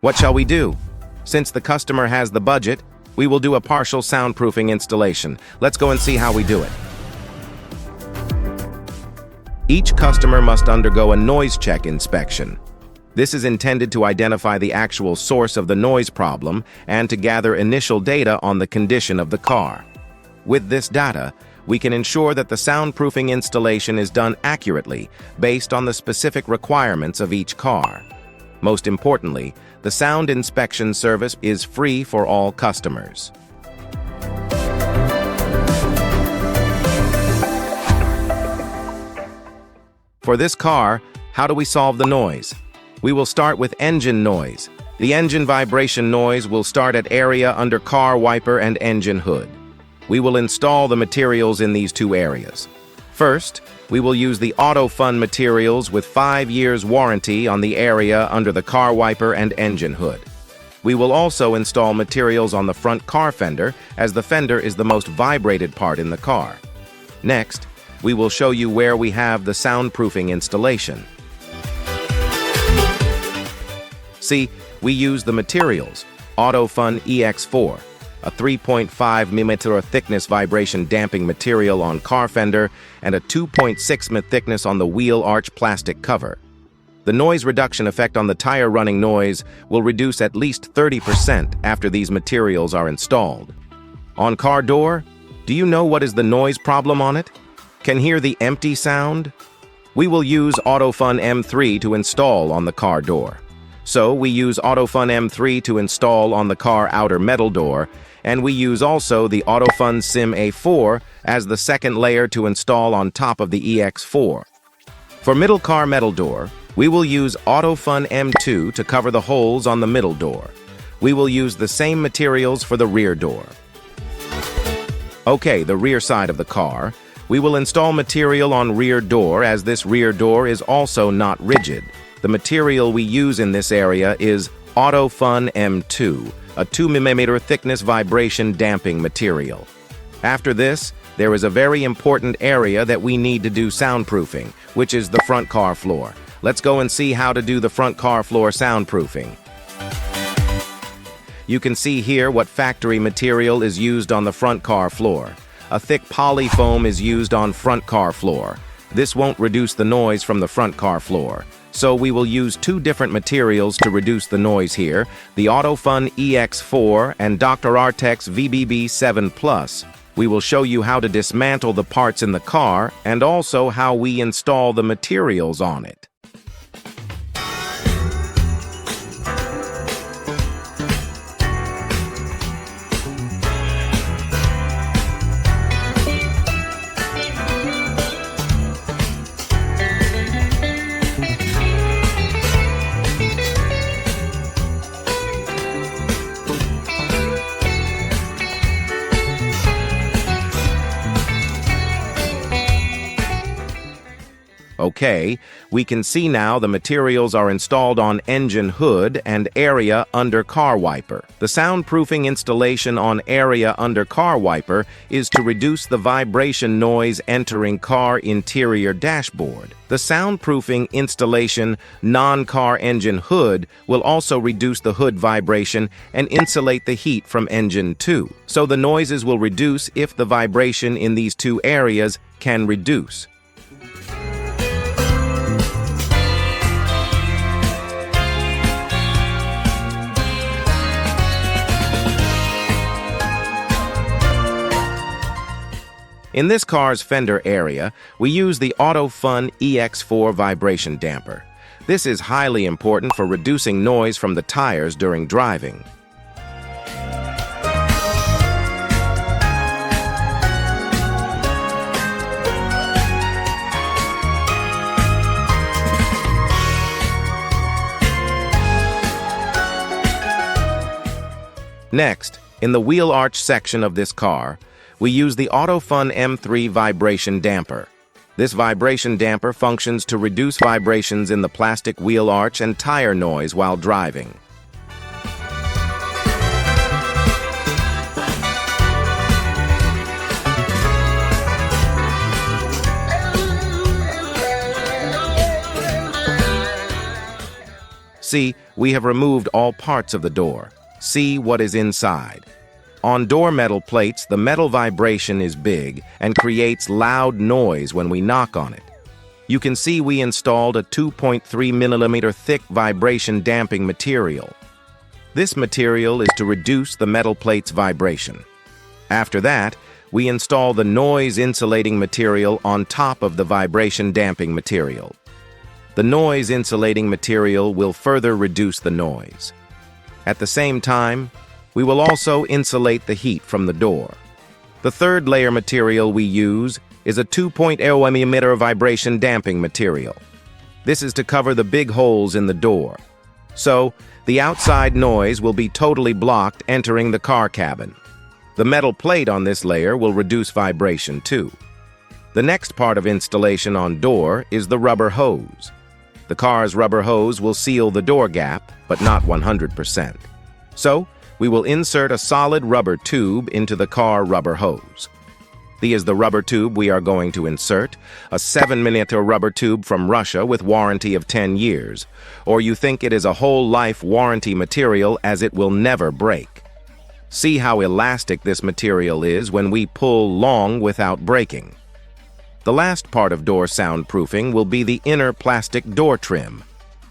What shall we do? Since the customer has the budget, we will do a partial soundproofing installation. Let's go and see how we do it. Each customer must undergo a noise check inspection. This is intended to identify the actual source of the noise problem and to gather initial data on the condition of the car. With this data, we can ensure that the soundproofing installation is done accurately based on the specific requirements of each car. Most importantly, the sound inspection service is free for all customers. For this car, how do we solve the noise? We will start with engine noise. The engine vibration noise will start at area under car wiper and engine hood. We will install the materials in these two areas. First, we will use the AutoFun materials with 5 years warranty on the area under the car wiper and engine hood. We will also install materials on the front car fender, as the fender is the most vibrated part in the car. Next, we will show you where we have the soundproofing installation. See, we use the materials, AutoFun EX4, a 3.5 mm thickness vibration damping material on car fender and a 2.6 mm thickness on the wheel arch plastic cover. The noise reduction effect on the tire running noise will reduce at least 30% after these materials are installed. On car door, do you know what is the noise problem on it? Can hear the empty sound? We will use AutoFun M3 to install on the car door. So we use AutoFun M3 to install on the car outer metal door, and we use also the AutoFun Sim A4 as the second layer to install on top of the EX4. For middle car metal door, we will use AutoFun M2 to cover the holes on the middle door. We will use the same materials for the rear door. Okay, the rear side of the car. We will install material on rear door, as this rear door is also not rigid. The material we use in this area is AutoFun M2, a 2 mm thickness vibration damping material. After this, there is a very important area that we need to do soundproofing, which is the front car floor. Let's go and see how to do the front car floor soundproofing. You can see here what factory material is used on the front car floor. A thick poly foam is used on front car floor. This won't reduce the noise from the front car floor. So we will use two different materials to reduce the noise here, the AutoFun EX4 and Dr. Artek's VBB7+. We will show you how to dismantle the parts in the car and also how we install the materials on it. Okay, we can see now the materials are installed on engine hood and area under car wiper. The soundproofing installation on area under car wiper is to reduce the vibration noise entering car interior dashboard. The soundproofing installation non-car engine hood will also reduce the hood vibration and insulate the heat from engine 2. So the noises will reduce if the vibration in these two areas can reduce. In this car's fender area, we use the AutoFun EX4 vibration damper. This is highly important for reducing noise from the tires during driving. Next, in the wheel arch section of this car, we use the AutoFun M3 vibration damper. This vibration damper functions to reduce vibrations in the plastic wheel arch and tire noise while driving. See, we have removed all parts of the door. See what is inside. On door metal plates, the metal vibration is big and creates loud noise when we knock on it. You can see we installed a 2.3mm thick vibration damping material. This material is to reduce the metal plate's vibration. After that, we install the noise insulating material on top of the vibration damping material. The noise insulating material will further reduce the noise. At the same time, we will also insulate the heat from the door. The third layer material we use is a 2.0mm vibration damping material. This is to cover the big holes in the door. So, the outside noise will be totally blocked entering the car cabin. The metal plate on this layer will reduce vibration too. The next part of installation on door is the rubber hose. The car's rubber hose will seal the door gap, but not 100%. So, we will insert a solid rubber tube into the car rubber hose. This is the rubber tube we are going to insert, a 7mm rubber tube from Russia with warranty of 10 years, or you think it is a whole life warranty material as it will never break. See how elastic this material is when we pull long without breaking. The last part of door soundproofing will be the inner plastic door trim.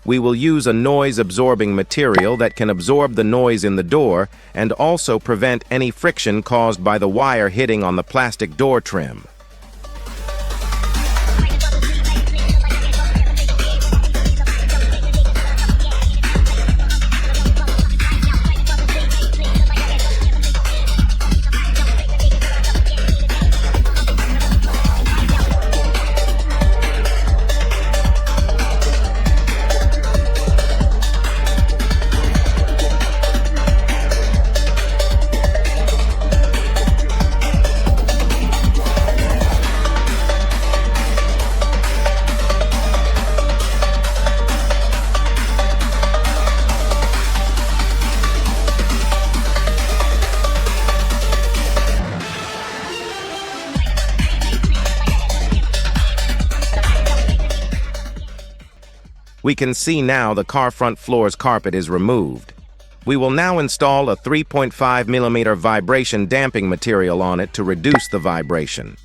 We will use a noise-absorbing material that can absorb the noise in the door and also prevent any friction caused by the wire hitting on the plastic door trim. We can see now the car front floor's carpet is removed. We will now install a 3.5mm vibration damping material on it to reduce the vibration.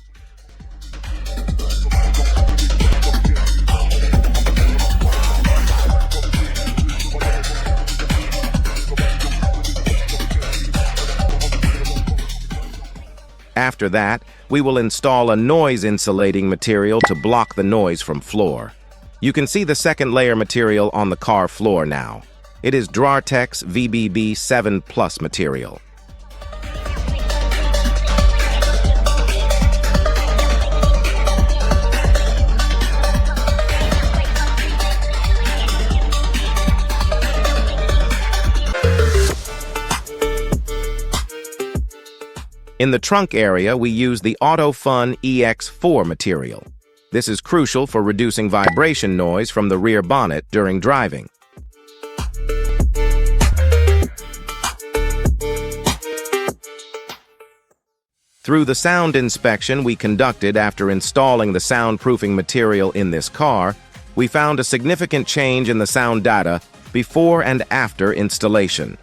After that, we will install a noise insulating material to block the noise from floor. You can see the second layer material on the car floor now. It is Drartex VBB 7 Plus material. In the trunk area, we use the AutoFun EX4 material. This is crucial for reducing vibration noise from the rear bonnet during driving. Through the sound inspection we conducted after installing the soundproofing material in this car, we found a significant change in the sound data before and after installation.